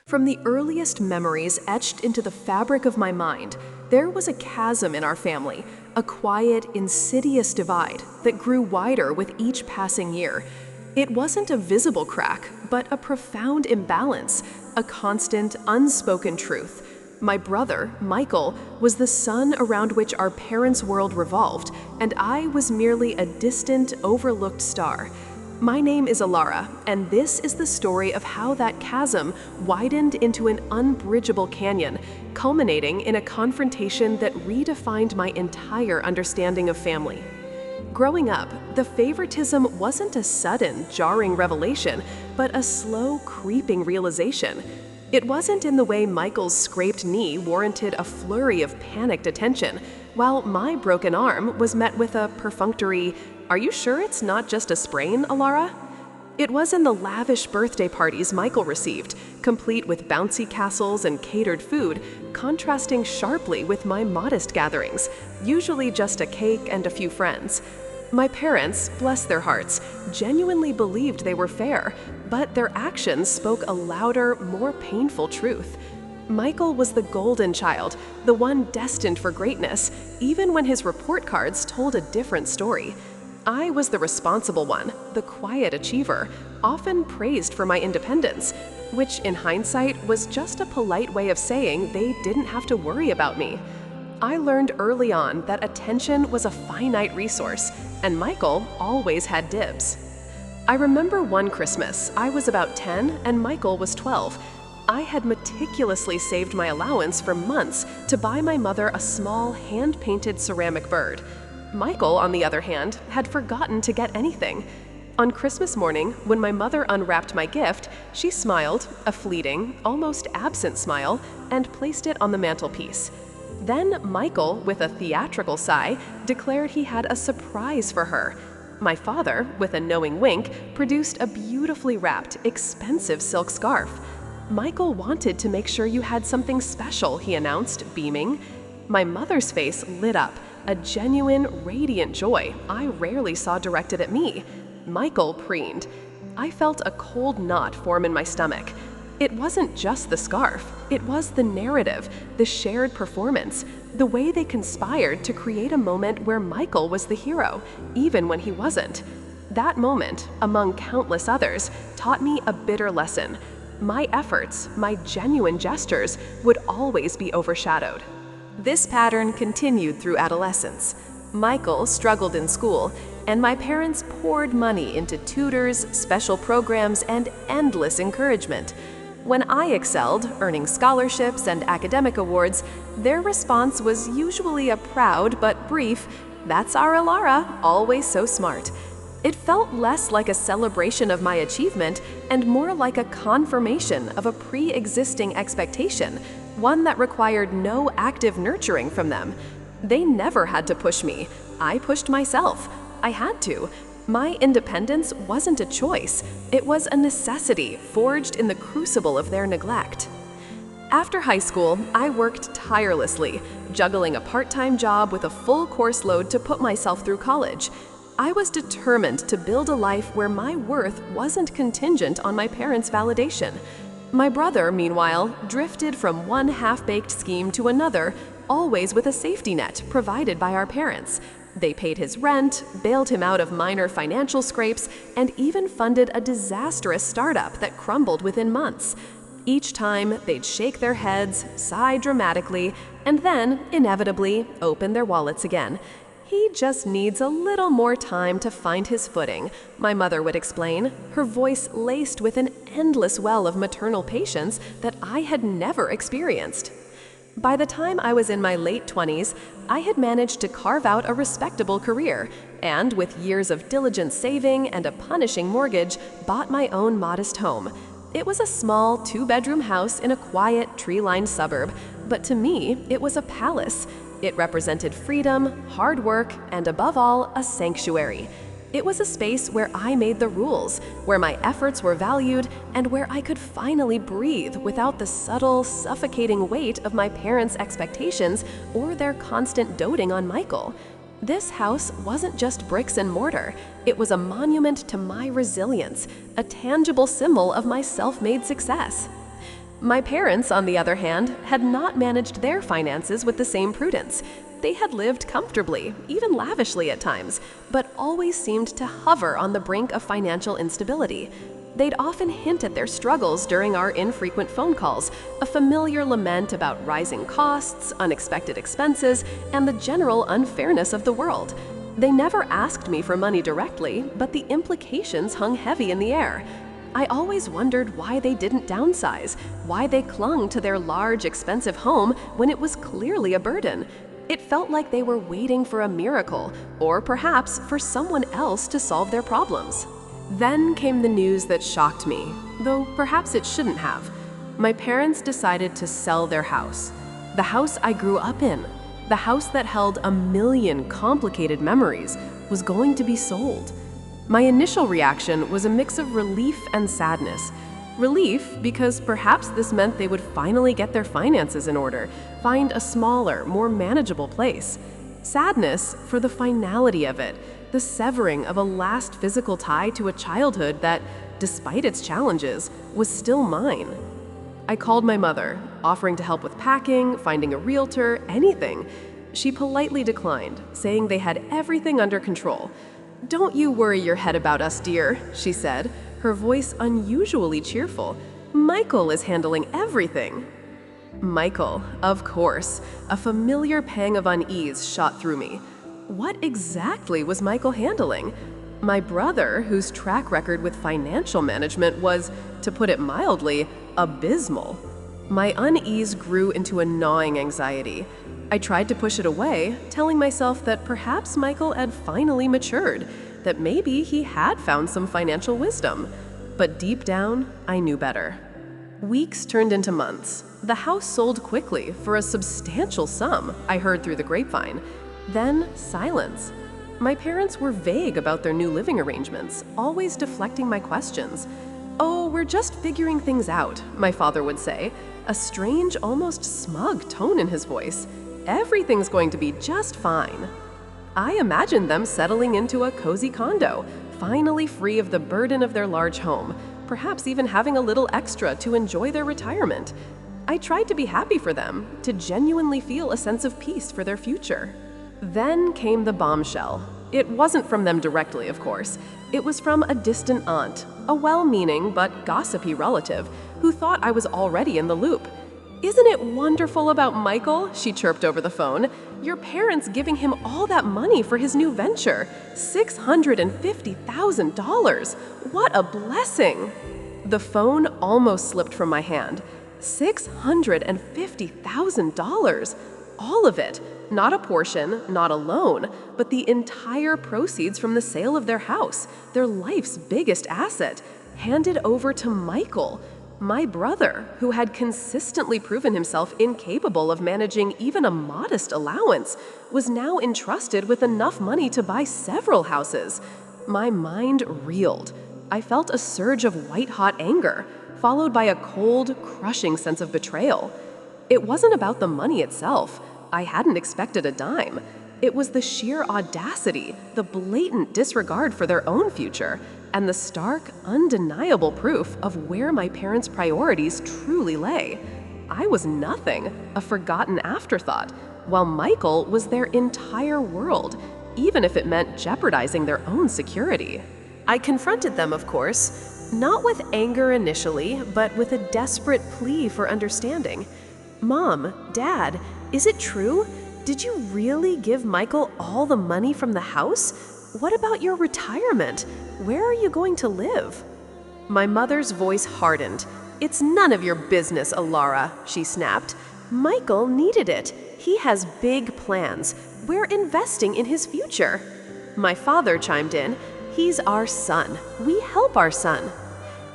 From the earliest memories etched into the fabric of my mind, there was a chasm in our family, a quiet, insidious divide that grew wider with each passing year. It wasn't a visible crack, but a profound imbalance, a constant, unspoken truth. My brother, Michael, was the sun around which our parents' world revolved, and I was merely a distant, overlooked star. My name is Alara, and this is the story of how that chasm widened into an unbridgeable canyon, culminating in a confrontation that redefined my entire understanding of family. Growing up, the favoritism wasn't a sudden, jarring revelation, but a slow, creeping realization. It wasn't in the way Michael's scraped knee warranted a flurry of panicked attention, while my broken arm was met with a perfunctory, "Are you sure it's not just a sprain, Alara?" It was in the lavish birthday parties Michael received, complete with bouncy castles and catered food, contrasting sharply with my modest gatherings, usually just a cake and a few friends. My parents, bless their hearts, genuinely believed they were fair, but their actions spoke a louder, more painful truth. Michael was the golden child, the one destined for greatness, even when his report cards told a different story. I was the responsible one, the quiet achiever, often praised for my independence, which in hindsight was just a polite way of saying they didn't have to worry about me. I learned early on that attention was a finite resource, and Michael always had dibs. I remember one Christmas, I was about 10 and Michael was 12. I had meticulously saved my allowance for months to buy my mother a small, hand-painted ceramic bird. Michael, on the other hand, had forgotten to get anything. On Christmas morning, when my mother unwrapped my gift, she smiled, a fleeting, almost absent smile, and placed it on the mantelpiece. Then Michael, with a theatrical sigh, declared he had a surprise for her. My father, with a knowing wink, produced a beautifully wrapped, expensive silk scarf. "Michael wanted to make sure you had something special," he announced, beaming. My mother's face lit up, a genuine, radiant joy I rarely saw directed at me. Michael preened. I felt a cold knot form in my stomach. It wasn't just the scarf, it was the narrative, the shared performance, the way they conspired to create a moment where Michael was the hero, even when he wasn't. That moment, among countless others, taught me a bitter lesson. My efforts, my genuine gestures, would always be overshadowed. This pattern continued through adolescence. Michael struggled in school, and my parents poured money into tutors, special programs, and endless encouragement. When I excelled, earning scholarships and academic awards, their response was usually a proud but brief, "That's our Alara, always so smart." It felt less like a celebration of my achievement and more like a confirmation of a pre-existing expectation, one that required no active nurturing from them. They never had to push me. I pushed myself. I had to. My independence wasn't a choice. It was a necessity forged in the crucible of their neglect. After high school, I worked tirelessly, juggling a part-time job with a full course load to put myself through college. I was determined to build a life where my worth wasn't contingent on my parents' validation. My brother, meanwhile, drifted from one half-baked scheme to another, always with a safety net provided by our parents. They paid his rent, bailed him out of minor financial scrapes, and even funded a disastrous startup that crumbled within months. Each time, they'd shake their heads, sigh dramatically, and then, inevitably, open their wallets again. "He just needs a little more time to find his footing," my mother would explain, her voice laced with an endless well of maternal patience that I had never experienced. By the time I was in my late 20s, I had managed to carve out a respectable career, and with years of diligent saving and a punishing mortgage, bought my own modest home. It was a small, two-bedroom house in a quiet, tree-lined suburb, but to me, it was a palace. It represented freedom, hard work, and above all, a sanctuary. It was a space where I made the rules, where my efforts were valued, and where I could finally breathe without the subtle, suffocating weight of my parents' expectations or their constant doting on Michael. This house wasn't just bricks and mortar. It was a monument to my resilience, a tangible symbol of my self-made success. My parents, on the other hand, had not managed their finances with the same prudence. They had lived comfortably, even lavishly at times, but always seemed to hover on the brink of financial instability. They'd often hint at their struggles during our infrequent phone calls, a familiar lament about rising costs, unexpected expenses, and the general unfairness of the world. They never asked me for money directly, but the implications hung heavy in the air. I always wondered why they didn't downsize, why they clung to their large, expensive home when it was clearly a burden. It felt like they were waiting for a miracle, or perhaps for someone else to solve their problems. Then came the news that shocked me, though perhaps it shouldn't have. My parents decided to sell their house. The house I grew up in, the house that held a million complicated memories, was going to be sold. My initial reaction was a mix of relief and sadness. Relief because perhaps this meant they would finally get their finances in order, find a smaller, more manageable place. Sadness for the finality of it, the severing of a last physical tie to a childhood that, despite its challenges, was still mine. I called my mother, offering to help with packing, finding a realtor, anything. She politely declined, saying they had everything under control. "Don't you worry your head about us, dear," she said, her voice unusually cheerful. "Michael is handling everything." Michael, of course. A familiar pang of unease shot through me. What exactly was Michael handling? My brother, whose track record with financial management was, to put it mildly, abysmal. My unease grew into a gnawing anxiety. I tried to push it away, telling myself that perhaps Michael had finally matured, that maybe he had found some financial wisdom. But deep down, I knew better. Weeks turned into months. The house sold quickly for a substantial sum, I heard through the grapevine. Then silence. My parents were vague about their new living arrangements, always deflecting my questions. "Oh, we're just figuring things out," my father would say, a strange, almost smug tone in his voice. "Everything's going to be just fine." I imagined them settling into a cozy condo, finally free of the burden of their large home, perhaps even having a little extra to enjoy their retirement. I tried to be happy for them, to genuinely feel a sense of peace for their future. Then came the bombshell. It wasn't from them directly, of course. It was from a distant aunt, a well-meaning but gossipy relative, who thought I was already in the loop. "Isn't it wonderful about Michael?" she chirped over the phone. "Your parents giving him all that money for his new venture. $650,000. What a blessing!" The phone almost slipped from my hand. $650,000. All of it. Not a portion, not a loan, but the entire proceeds from the sale of their house, their life's biggest asset, handed over to Michael, my brother, who had consistently proven himself incapable of managing even a modest allowance, was now entrusted with enough money to buy several houses. My mind reeled. I felt a surge of white-hot anger, followed by a cold, crushing sense of betrayal. It wasn't about the money itself. I hadn't expected a dime. It was the sheer audacity, the blatant disregard for their own future, and the stark, undeniable proof of where my parents' priorities truly lay. I was nothing, a forgotten afterthought, while Michael was their entire world, even if it meant jeopardizing their own security. I confronted them, of course, not with anger initially, but with a desperate plea for understanding. "Mom, Dad, is it true? Did you really give Michael all the money from the house? What about your retirement? Where are you going to live?" My mother's voice hardened. "It's none of your business, Alara," she snapped. "Michael needed it. He has big plans. We're investing in his future." My father chimed in. "He's our son. We help our son."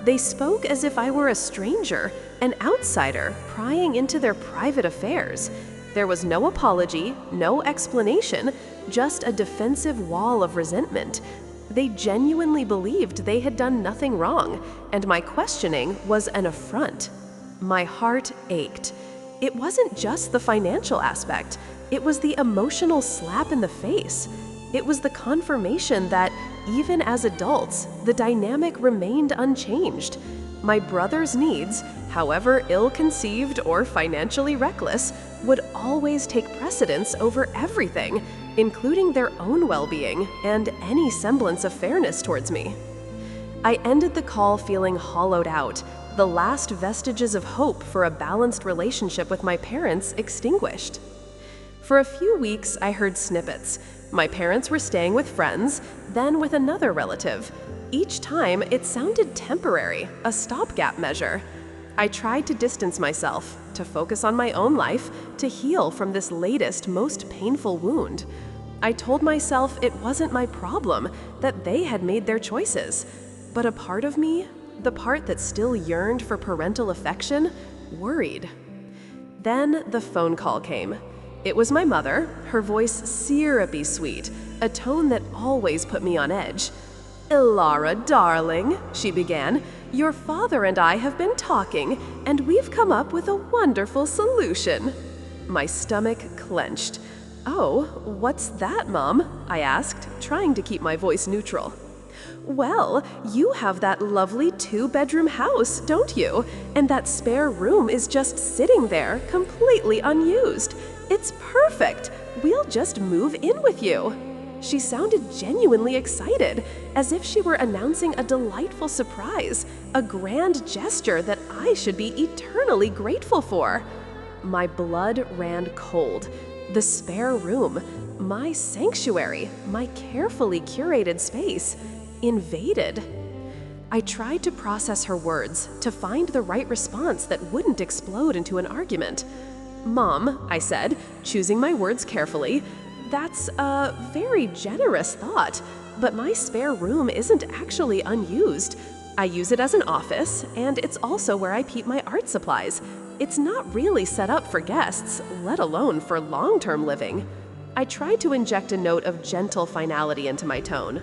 They spoke as if I were a stranger, an outsider, prying into their private affairs. There was no apology, no explanation, just a defensive wall of resentment. They genuinely believed they had done nothing wrong, and my questioning was an affront. My heart ached. It wasn't just the financial aspect, it was the emotional slap in the face. It was the confirmation that, even as adults, the dynamic remained unchanged. My brother's needs, however ill-conceived or financially reckless, would always take precedence over everything, including their own well-being and any semblance of fairness towards me. I ended the call feeling hollowed out, the last vestiges of hope for a balanced relationship with my parents extinguished. For a few weeks, I heard snippets. My parents were staying with friends, then with another relative. Each time, it sounded temporary, a stopgap measure. I tried to distance myself, to focus on my own life, to heal from this latest, most painful wound. I told myself it wasn't my problem, that they had made their choices. But a part of me, the part that still yearned for parental affection, worried. Then the phone call came. It was my mother, her voice syrupy sweet, a tone that always put me on edge. "Ilara, darling," she began, "your father and I have been talking, and we've come up with a wonderful solution." My stomach clenched. "Oh, what's that, Mom?" I asked, trying to keep my voice neutral. "Well, you have that lovely 2-bedroom house, don't you? And that spare room is just sitting there, completely unused. It's perfect. We'll just move in with you." She sounded genuinely excited, as if she were announcing a delightful surprise, a grand gesture that I should be eternally grateful for. My blood ran cold. The spare room, my sanctuary, my carefully curated space, invaded. I tried to process her words, to find the right response that wouldn't explode into an argument. "Mom," I said, choosing my words carefully, "that's a very generous thought, but my spare room isn't actually unused. I use it as an office, and it's also where I keep my art supplies. It's not really set up for guests, let alone for long-term living." I tried to inject a note of gentle finality into my tone.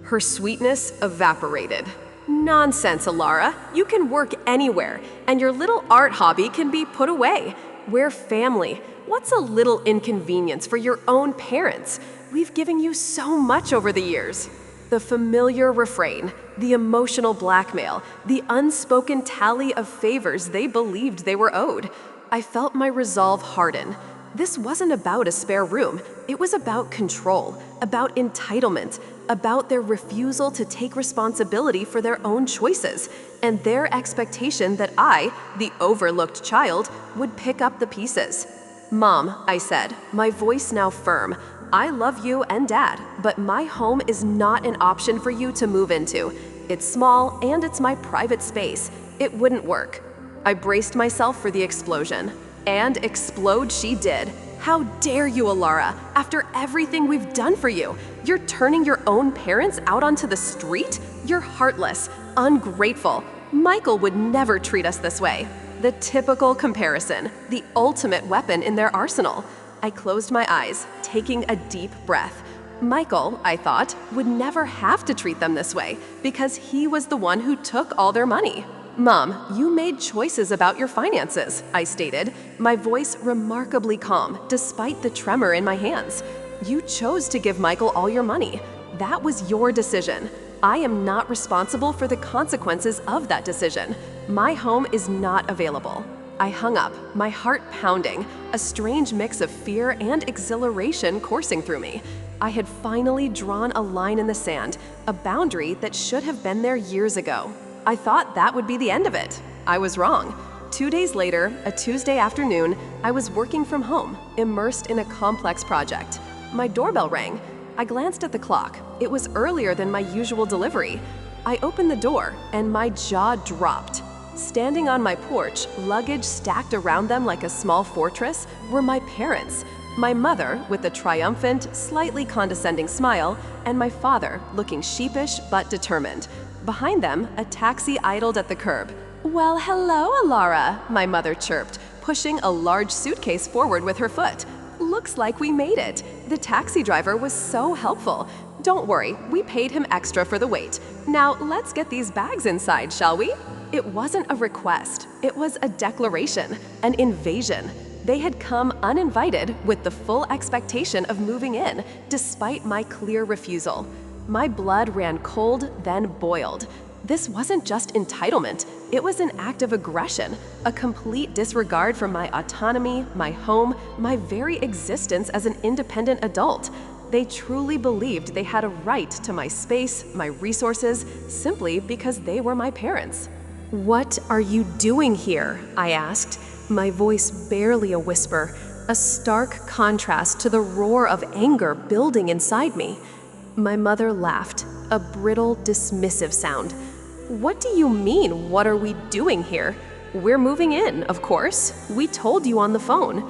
Her sweetness evaporated. "Nonsense, Ilara. You can work anywhere, and your little art hobby can be put away. We're family. What's a little inconvenience for your own parents? We've given you so much over the years." The familiar refrain, the emotional blackmail, the unspoken tally of favors they believed they were owed. I felt my resolve harden. This wasn't about a spare room. It was about control, about entitlement, about their refusal to take responsibility for their own choices, and their expectation that I, the overlooked child, would pick up the pieces. "Mom," I said, my voice now firm, "I love you and Dad, but my home is not an option for you to move into. It's small and it's my private space. It wouldn't work." I braced myself for the explosion. And explode she did. "How dare you, Ilara? After everything we've done for you, you're turning your own parents out onto the street? You're heartless, ungrateful. Michael would never treat us this way." The typical comparison, the ultimate weapon in their arsenal. I closed my eyes, taking a deep breath. Michael, I thought, would never have to treat them this way because he was the one who took all their money. "Mom, you made choices about your finances," I stated, my voice remarkably calm despite the tremor in my hands. "You chose to give Michael all your money. That was your decision. I am not responsible for the consequences of that decision. My home is not available." I hung up, my heart pounding, a strange mix of fear and exhilaration coursing through me. I had finally drawn a line in the sand, a boundary that should have been there years ago. I thought that would be the end of it. I was wrong. 2 days later, a Tuesday afternoon, I was working from home, immersed in a complex project. My doorbell rang. I glanced at the clock. It was earlier than my usual delivery. I opened the door, and my jaw dropped. Standing on my porch, luggage stacked around them like a small fortress, were my parents. My mother, with a triumphant, slightly condescending smile, and my father, looking sheepish but determined. Behind them, a taxi idled at the curb. "Well, hello, Ilara," my mother chirped, pushing a large suitcase forward with her foot. "Looks like we made it. The taxi driver was so helpful. Don't worry, we paid him extra for the wait. Now let's get these bags inside, shall we?" It wasn't a request. It was a declaration, an invasion. They had come uninvited with the full expectation of moving in, despite my clear refusal. My blood ran cold, then boiled. This wasn't just entitlement, it was an act of aggression, a complete disregard for my autonomy, my home, my very existence as an independent adult. They truly believed they had a right to my space, my resources, simply because they were my parents. "What are you doing here?" I asked, my voice barely a whisper, a stark contrast to the roar of anger building inside me. My mother laughed, a brittle, dismissive sound. "What do you mean, what are we doing here? We're moving in, of course. We told you on the phone.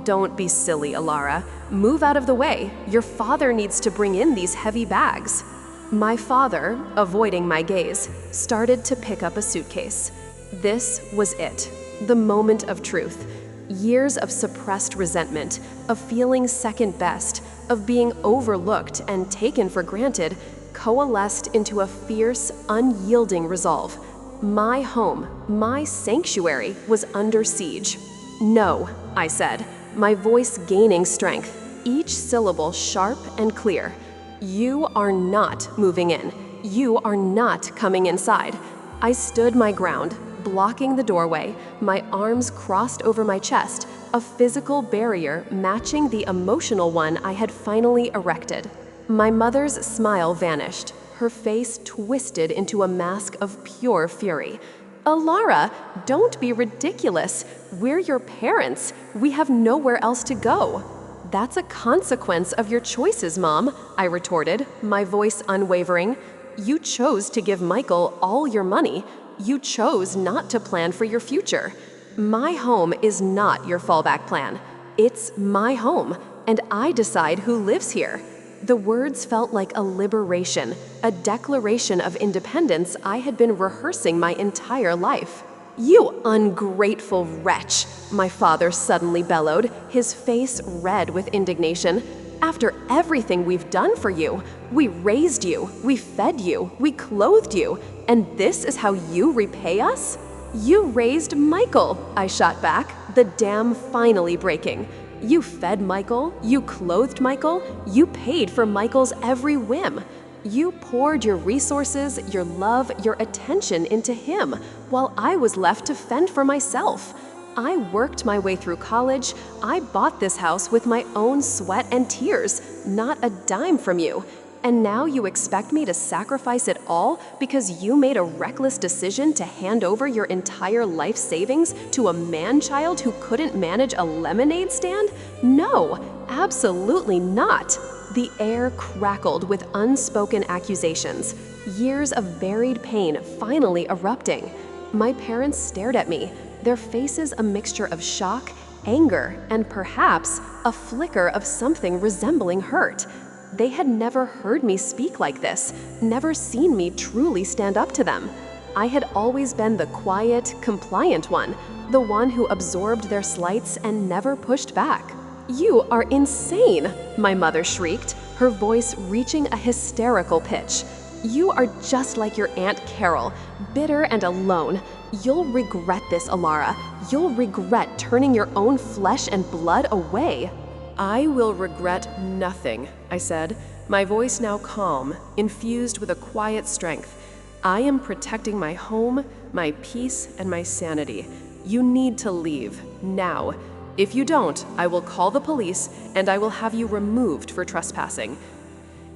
Don't be silly, Alara. Move out of the way. Your father needs to bring in these heavy bags." My father, avoiding my gaze, started to pick up a suitcase. This was it, the moment of truth. Years of suppressed resentment, of feeling second best, of being overlooked and taken for granted, coalesced into a fierce, unyielding resolve. My home, my sanctuary, was under siege. "No," I said, my voice gaining strength, each syllable sharp and clear. "You are not moving in. You are not coming inside." I stood my ground, blocking the doorway, my arms crossed over my chest, a physical barrier matching the emotional one I had finally erected. My mother's smile vanished, her face twisted into a mask of pure fury. "Alara, don't be ridiculous. We're your parents. We have nowhere else to go." "That's a consequence of your choices, Mom," I retorted, my voice unwavering. "You chose to give Michael all your money. You chose not to plan for your future. My home is not your fallback plan. It's my home, and I decide who lives here." The words felt like a liberation, a declaration of independence I had been rehearsing my entire life. "You ungrateful wretch," my father suddenly bellowed, his face red with indignation. "After everything we've done for you, we raised you, we fed you, we clothed you, and this is how you repay us?" "You raised Michael," I shot back, the dam finally breaking. "You fed Michael, you clothed Michael, you paid for Michael's every whim. You poured your resources, your love, your attention into him, while I was left to fend for myself. I worked my way through college. I bought this house with my own sweat and tears, not a dime from you. And now you expect me to sacrifice it all because you made a reckless decision to hand over your entire life savings to a man-child who couldn't manage a lemonade stand? No, absolutely not." The air crackled with unspoken accusations, years of buried pain finally erupting. My parents stared at me, their faces a mixture of shock, anger, and perhaps a flicker of something resembling hurt. They had never heard me speak like this, never seen me truly stand up to them. I had always been the quiet, compliant one, the one who absorbed their slights and never pushed back. "You are insane," my mother shrieked, her voice reaching a hysterical pitch. "You are just like your Aunt Carol, bitter and alone. You'll regret this, Alara. You'll regret turning your own flesh and blood away." "I will regret nothing," I said, my voice now calm, infused with a quiet strength. "I am protecting my home, my peace, and my sanity. You need to leave, now. If you don't, I will call the police and I will have you removed for trespassing."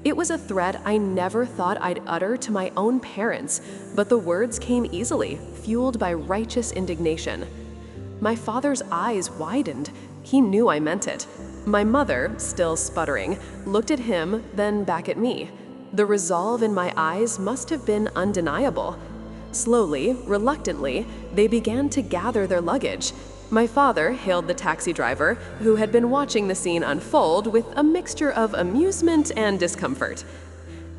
It was a threat I never thought I'd utter to my own parents, but the words came easily, fueled by righteous indignation. My father's eyes widened. He knew I meant it. My mother, still sputtering, looked at him, then back at me. The resolve in my eyes must have been undeniable. Slowly, reluctantly, they began to gather their luggage. My father hailed the taxi driver, who had been watching the scene unfold with a mixture of amusement and discomfort.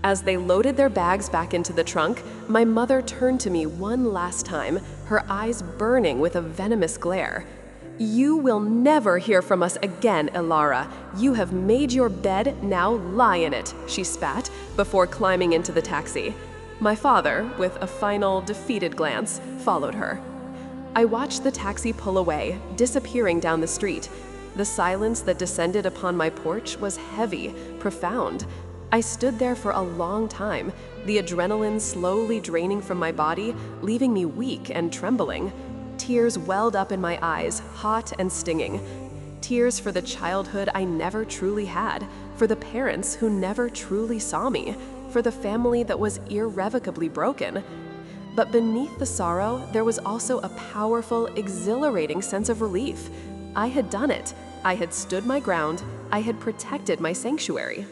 As they loaded their bags back into the trunk, my mother turned to me one last time, her eyes burning with a venomous glare. "You will never hear from us again, Alara. You have made your bed, now lie in it," she spat, before climbing into the taxi. My father, with a final, defeated glance, followed her. I watched the taxi pull away, disappearing down the street. The silence that descended upon my porch was heavy, profound. I stood there for a long time, the adrenaline slowly draining from my body, leaving me weak and trembling. Tears welled up in my eyes, hot and stinging. Tears for the childhood I never truly had, for the parents who never truly saw me, for the family that was irrevocably broken. But beneath the sorrow, there was also a powerful, exhilarating sense of relief. I had done it. I had stood my ground. I had protected my sanctuary.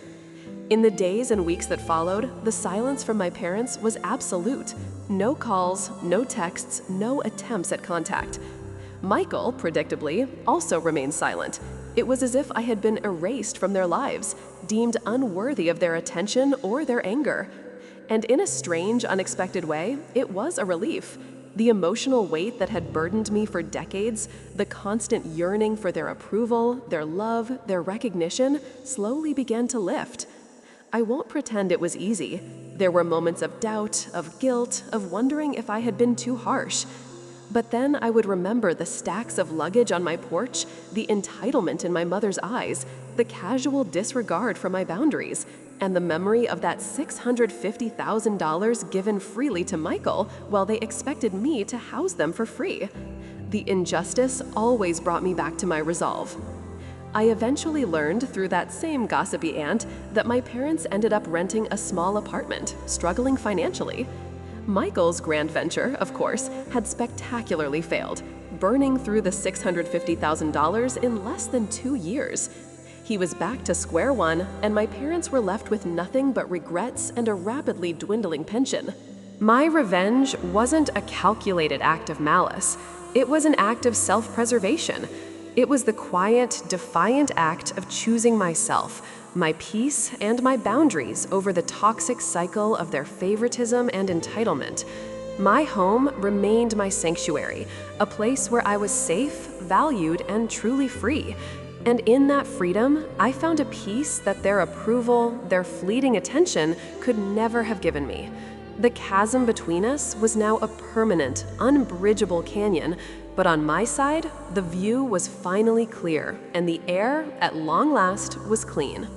In the days and weeks that followed, the silence from my parents was absolute. No calls, no texts, no attempts at contact. Michael, predictably, also remained silent. It was as if I had been erased from their lives, deemed unworthy of their attention or their anger. And in a strange, unexpected way, it was a relief. The emotional weight that had burdened me for decades, the constant yearning for their approval, their love, their recognition, slowly began to lift. I won't pretend it was easy. There were moments of doubt, of guilt, of wondering if I had been too harsh. But then I would remember the stacks of luggage on my porch, the entitlement in my mother's eyes, the casual disregard for my boundaries, and the memory of that $650,000 given freely to Michael while they expected me to house them for free. The injustice always brought me back to my resolve. I eventually learned through that same gossipy aunt that my parents ended up renting a small apartment, struggling financially. Michael's grand venture, of course, had spectacularly failed, burning through the $650,000 in less than 2 years. He was back to square one, and my parents were left with nothing but regrets and a rapidly dwindling pension. My revenge wasn't a calculated act of malice. It was an act of self-preservation. It was the quiet, defiant act of choosing myself, my peace, and my boundaries over the toxic cycle of their favoritism and entitlement. My home remained my sanctuary, a place where I was safe, valued, and truly free. And in that freedom, I found a peace that their approval, their fleeting attention could never have given me. The chasm between us was now a permanent, unbridgeable canyon, but on my side, the view was finally clear, and the air, at long last, was clean.